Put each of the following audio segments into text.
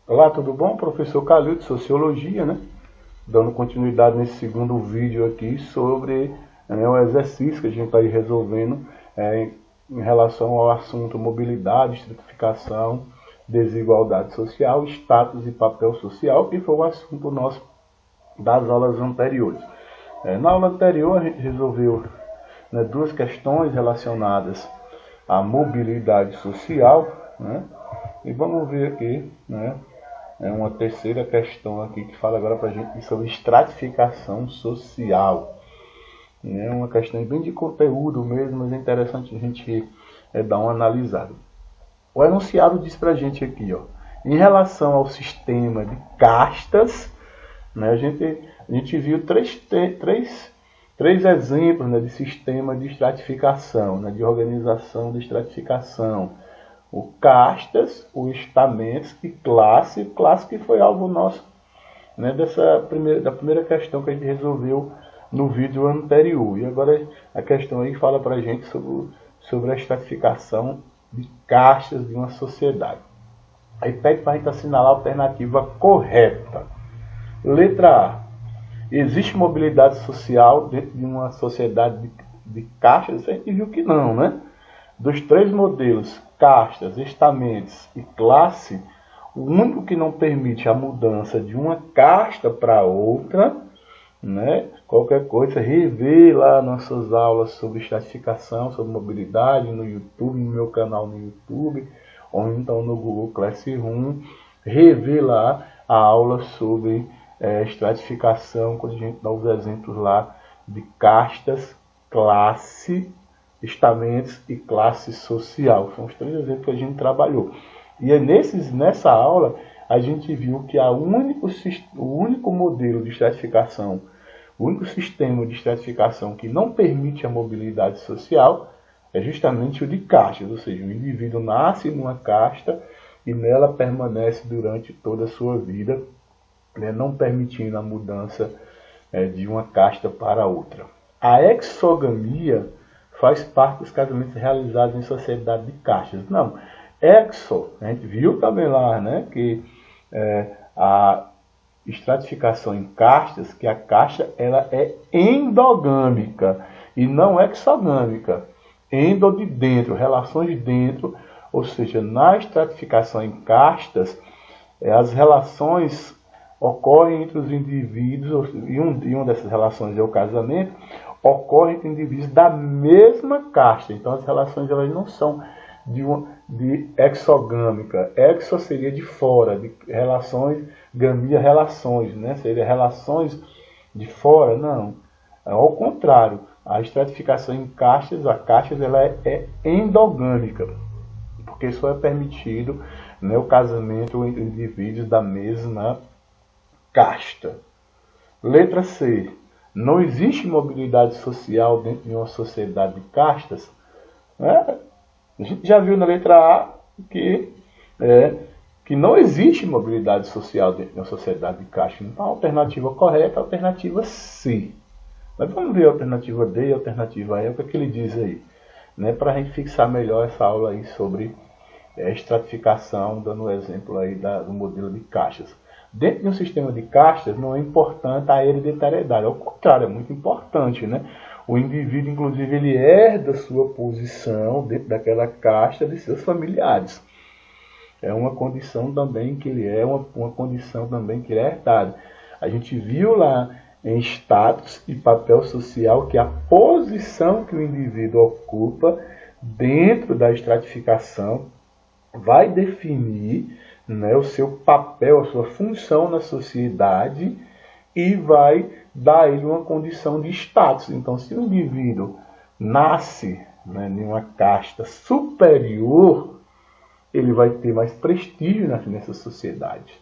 Olá, tudo bom? Professor Calil de Sociologia, né? Dando continuidade nesse segundo vídeo aqui sobre o exercício que a gente está aí resolvendo em relação ao assunto mobilidade, estratificação, desigualdade social, status e papel social, que foi o assunto nosso das aulas anteriores. Na aula anterior a gente resolveu duas questões relacionadas à mobilidade social, né? E vamos ver aqui, né? Uma terceira questão aqui que fala agora para a gente sobre estratificação social. É uma questão bem de conteúdo mesmo, mas é interessante a gente dar uma analisada. O enunciado diz para a gente aqui, ó, em relação ao sistema de castas, né, a gente viu três exemplos, né, de sistema de estratificação, né, de organização de estratificação. O castas, o estamentos e classe que foi alvo nosso, né, da primeira questão que a gente resolveu no vídeo anterior. E agora a questão aí fala para a gente sobre a estratificação de castas de uma sociedade. Aí pede para a gente assinalar a alternativa correta. Letra A. Existe mobilidade social dentro de uma sociedade de castas? A gente viu que não, né? Dos três modelos, castas, estamentos e classe, o único que não permite a mudança de uma casta para outra, né? Qualquer coisa, rever lá nossas aulas sobre estratificação, sobre mobilidade no YouTube, no meu canal no YouTube, ou então no Google Classroom, rever lá a aula sobre estratificação, quando a gente dá os exemplos lá de castas, classe, estamentos e classe social. São os três exemplos que a gente trabalhou. E é nessa aula a gente viu que o único modelo de estratificação, o único sistema de estratificação que não permite a mobilidade social é justamente o de castas, ou seja, o indivíduo nasce numa casta e nela permanece durante toda a sua vida, né, não permitindo a mudança de uma casta para outra. A exogamia faz parte dos casamentos realizados em sociedade de castas. Não, a gente viu também lá, né, que a estratificação em castas, que a casta ela é endogâmica e não exogâmica. Endo de dentro, relações de dentro, ou seja, na estratificação em castas, as relações ocorrem entre os indivíduos, e uma dessas relações é o casamento, ocorre entre indivíduos da mesma casta. Então as relações elas não são de exogâmica. Exo seria de fora, de relações, gamia relações, né? Seria relações de fora, não. Ao contrário, a estratificação em castas, a castas ela é endogâmica, porque só é permitido, né, o casamento entre indivíduos da mesma casta. Letra C. Não existe mobilidade social dentro de uma sociedade de castas? A gente já viu na letra A que não existe mobilidade social dentro de uma sociedade de castas. Então a alternativa correta é a alternativa C. Mas vamos ver a alternativa D e a alternativa E, o que ele diz aí, né, para a gente fixar melhor essa aula aí sobre estratificação, dando o exemplo aí do modelo de castas. Dentro de um sistema de castas não é importante a hereditariedade, ao contrário, é muito importante, né? O indivíduo, inclusive, ele herda sua posição dentro daquela casta de seus familiares. É uma condição também que ele uma condição também que ele é herdado. A gente viu lá em status e papel social que a posição que o indivíduo ocupa dentro da estratificação vai definir, né, o seu papel, a sua função na sociedade e vai dar a ele uma condição de status. Então, se o indivíduo nasce, né, em uma casta superior, ele vai ter mais prestígio nessa sociedade.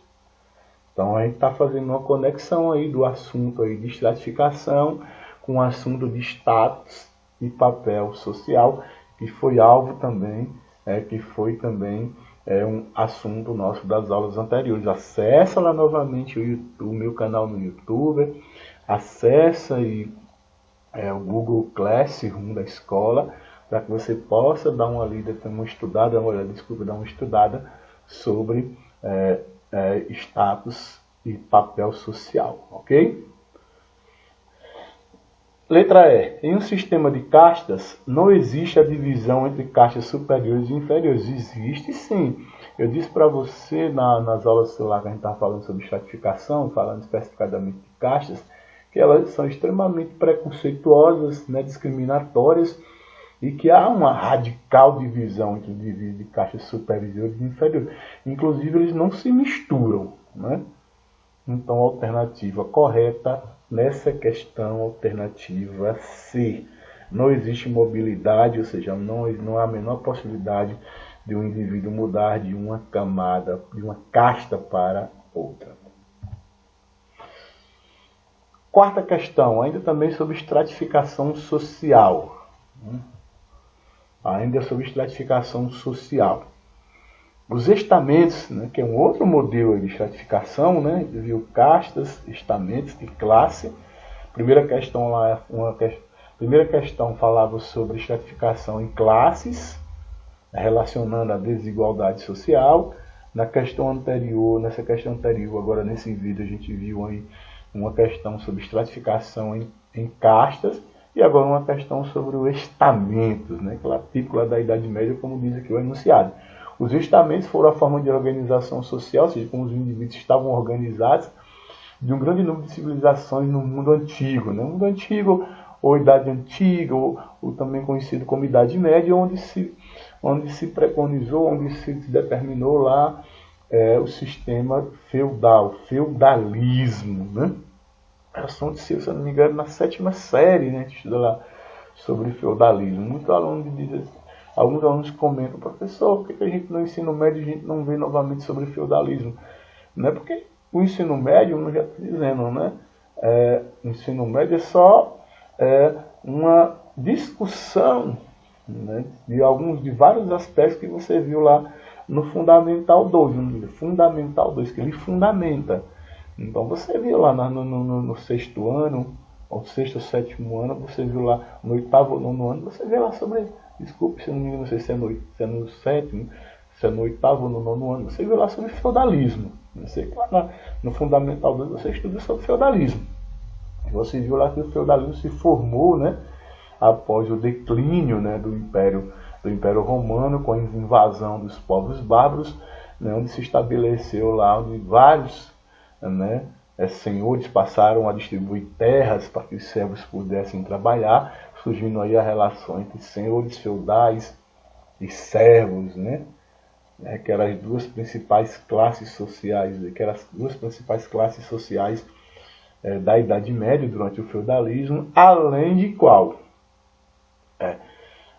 Então, a gente está fazendo uma conexão aí do assunto aí de estratificação com o assunto de status e papel social, que foi alvo também, um assunto nosso das aulas anteriores. Acesse lá novamente o meu canal no YouTube, acesse aí o Google Classroom da escola, para que você possa dar uma lida, dar uma estudada sobre status e papel social, ok? Letra E. Em um sistema de castas, não existe a divisão entre castas superiores e inferiores. Existe sim. Eu disse para você nas aulas celular que a gente estava falando sobre estratificação, falando especificadamente de castas, que elas são extremamente preconceituosas, né, discriminatórias, e que há uma radical divisão entre indivíduos de castas superiores e inferiores. Inclusive, eles não se misturam, né? Então, a alternativa correta nessa questão, alternativa C. Não existe mobilidade, ou seja, não há a menor possibilidade de um indivíduo mudar de uma camada, de uma casta para outra. Quarta questão, ainda também sobre estratificação social. Ainda sobre estratificação social. Os estamentos, né, que é um outro modelo de estratificação, né, viu castas, estamentos e classe. Primeira questão falava sobre estratificação em classes, relacionando a desigualdade social. Nessa questão anterior, agora nesse vídeo a gente viu aí uma questão sobre estratificação em castas e agora uma questão sobre os estamentos, né, aquela típica da Idade Média, como diz aqui o enunciado. Os estamentos foram a forma de organização social, ou seja, como os indivíduos estavam organizados de um grande número de civilizações no mundo antigo. Né? O mundo antigo, ou Idade Antiga, ou também conhecido como Idade Média, onde se preconizou, onde se determinou lá o sistema feudal, feudalismo. Né? Assunto, se eu não me engano, na 7ª série, né, a gente estuda lá sobre feudalismo. Muitos alunos dizem, alguns alunos comentam, professor, por que a gente no ensino médio a gente não vê novamente sobre feudalismo? Não é porque o ensino médio, não já estou dizendo, né? O ensino médio é só uma discussão, né, de vários aspectos que você viu lá no Fundamental 2, Fundamental 2, que ele fundamenta. Então você viu lá no 6º ano, ou 6º ou 7º ano, você viu lá no 8º ou 9º ano, você vê lá sobre, desculpe se eu não me engano, não sei se é no 7º, se é no 8º ou no 9º ano, você viu lá sobre feudalismo. Eu sei que lá no Fundamental 2 você estuda sobre feudalismo. Você viu lá que o feudalismo se formou, né, após o declínio, né, do Império Romano, com a invasão dos povos bárbaros, né, onde se estabeleceu lá, onde vários, né, senhores passaram a distribuir terras para que os servos pudessem trabalhar, surgindo aí a relação entre senhores feudais e servos, né, que eram as duas principais classes sociais, da Idade Média durante o feudalismo, além de qual?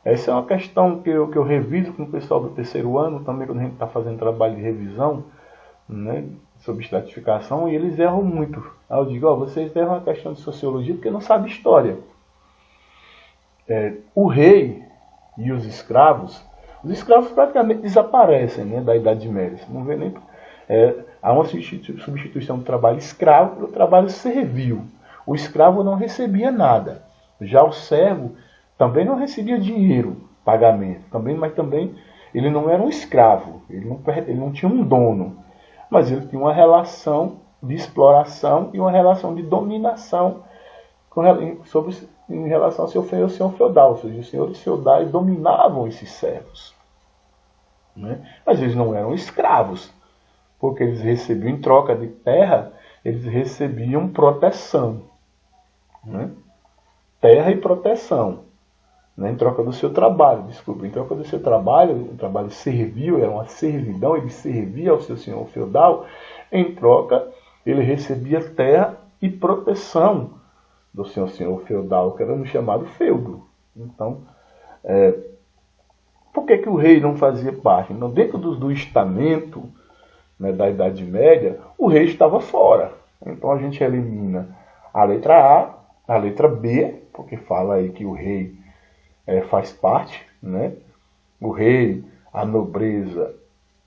Essa é uma questão que eu reviso com o pessoal do 3º ano, também quando a gente está fazendo trabalho de revisão, né, sobre estratificação, e eles erram muito. Aí eu digo, vocês erram a questão de sociologia porque não sabem história. O rei e os escravos praticamente desaparecem, né, da Idade Média. Você não vê nem... há uma substituição do trabalho escravo pelo trabalho servil. O escravo não recebia nada. Já o servo também não recebia dinheiro, pagamento. Mas também ele não era um escravo. Ele não tinha um dono. Mas ele tinha uma relação de exploração e uma relação de dominação em relação ao seu senhor feudal. Ou seja, os senhores feudais dominavam esses servos. Né? Mas eles não eram escravos. Porque eles recebiam, em troca de terra, eles recebiam proteção. Né? Terra e proteção. Né? Em troca do seu trabalho, em troca do seu trabalho, o trabalho servil, era uma servidão, ele servia ao seu senhor feudal, em troca ele recebia terra e proteção do seu senhor feudal, que era no chamado feudo. Então, por que o rei não fazia parte? Então, dentro do estamento, né, da Idade Média, o rei estava fora. Então a gente elimina a letra A, a letra B, porque fala aí que o rei faz parte, né? O rei, a nobreza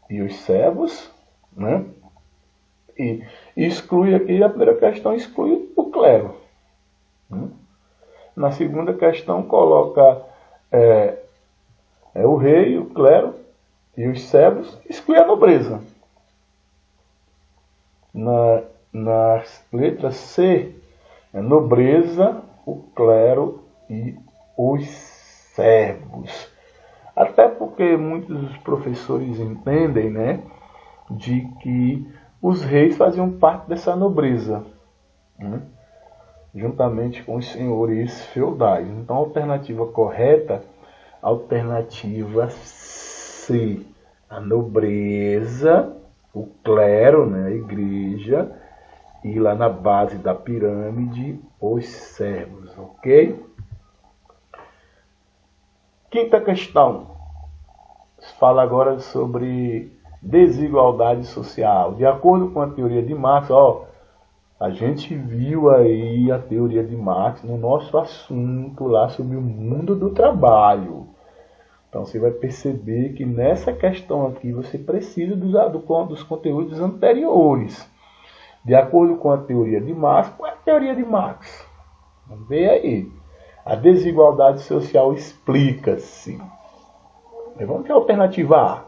e os servos, né? E exclui aqui, a primeira questão exclui o clero. Né? Na segunda questão coloca o rei, o clero e os servos, exclui a nobreza. Na letra C, é nobreza, o clero e os servos. Até porque muitos professores entendem, né, de que os reis faziam parte dessa nobreza, né, juntamente com os senhores feudais. Então a alternativa correta, alternativa C, a nobreza, o clero, né, a igreja, e lá na base da pirâmide, os servos, ok? Quinta questão, fala agora sobre desigualdade social. De acordo com a teoria de Marx, a gente viu aí a teoria de Marx no nosso assunto lá sobre o mundo do trabalho. Então você vai perceber que nessa questão aqui você precisa dos conteúdos anteriores. De acordo com a teoria de Marx, qual é a teoria de Marx? Vamos ver aí. A desigualdade social explica-se. Vamos ter a alternativa A.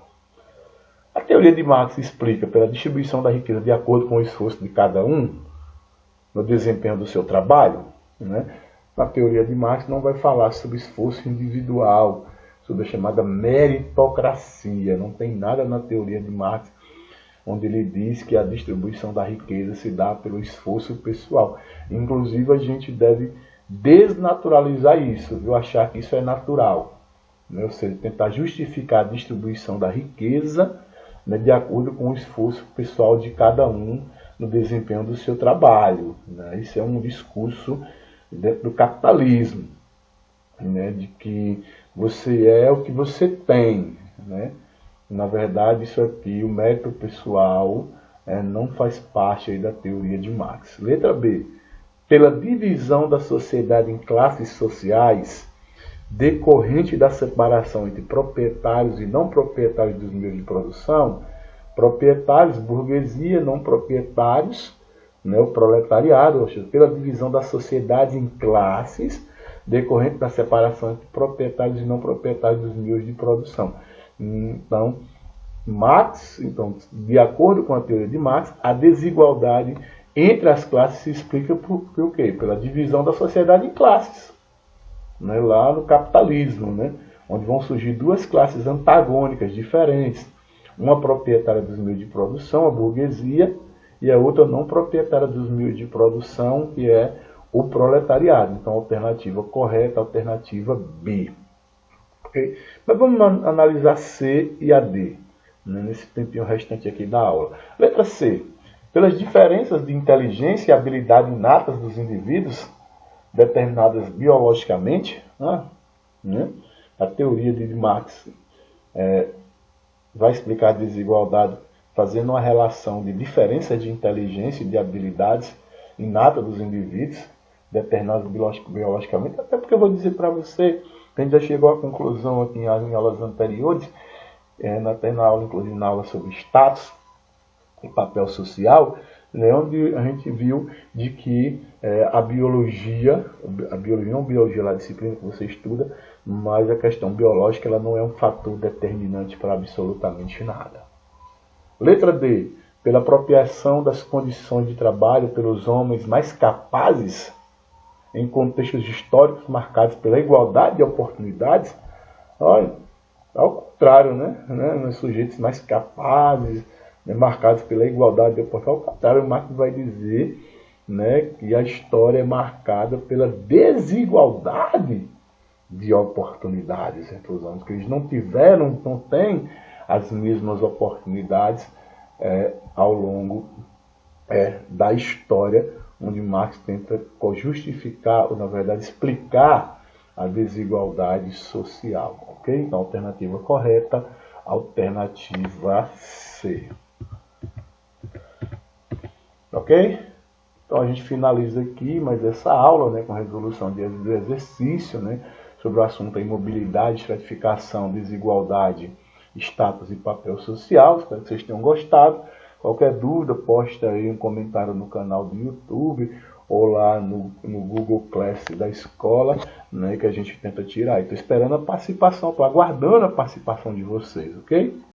A teoria de Marx explica pela distribuição da riqueza de acordo com o esforço de cada um no desempenho do seu trabalho, né? Na teoria de Marx não vai falar sobre esforço individual, sobre a chamada meritocracia. Não tem nada na teoria de Marx onde ele diz que a distribuição da riqueza se dá pelo esforço pessoal. Inclusive, a gente deve desnaturalizar isso, viu? Achar que isso é natural, né? Ou seja, tentar justificar a distribuição da riqueza, né, de acordo com o esforço pessoal de cada um no desempenho do seu trabalho, né? Isso é um discurso dentro do capitalismo, né, de que você é o que você tem, né? Na verdade, isso aqui, o mérito pessoal, não faz parte aí da teoria de Marx. Letra B. Pela divisão da sociedade em classes sociais, decorrente da separação entre proprietários e não proprietários dos meios de produção, proprietários, burguesia, não proprietários, né, o proletariado, ou seja, pela divisão da sociedade em classes, decorrente da separação entre proprietários e não proprietários dos meios de produção. Então, Marx, de acordo com a teoria de Marx, a desigualdade entre as classes se explica por quê? Pela divisão da sociedade em classes, né, lá no capitalismo, né, onde vão surgir duas classes antagônicas, diferentes. Uma proprietária dos meios de produção, a burguesia, e a outra não proprietária dos meios de produção, que é o proletariado. Então, a alternativa correta, a alternativa B. Okay? Mas vamos analisar C e a D, né, nesse tempinho restante aqui da aula. Letra C. Pelas diferenças de inteligência e habilidade inatas dos indivíduos, determinadas biologicamente, né, a teoria de Marx vai explicar a desigualdade fazendo uma relação de diferença de inteligência e de habilidades inatas dos indivíduos, determinados biologicamente, até porque eu vou dizer para você, a gente já chegou à conclusão aqui em aulas anteriores, até na aula, inclusive na aula sobre status e papel social, né, onde a gente viu de que a biologia não biologia lá, a disciplina que você estuda, mas a questão biológica ela não é um fator determinante para absolutamente nada. Letra D. Pela apropriação das condições de trabalho pelos homens mais capazes em contextos históricos marcados pela igualdade de oportunidades, olha, ao contrário, né? Nos sujeitos mais capazes, né, marcados pela igualdade de oportunidades, ao contrário, o Marx vai dizer, né, que a história é marcada pela desigualdade de oportunidades entre os homens, que eles não têm as mesmas oportunidades ao longo da história, onde Marx tenta justificar, ou na verdade explicar a desigualdade social. Ok? Então, alternativa correta, alternativa C. Ok? Então a gente finaliza aqui mais essa aula, né, com a resolução do exercício, né, sobre o assunto mobilidade, estratificação, desigualdade, status e papel social. Espero que vocês tenham gostado. Qualquer dúvida, posta aí um comentário no canal do YouTube ou lá no Google Class da escola, né, que a gente tenta tirar. Estou esperando a participação, estou aguardando a participação de vocês, ok?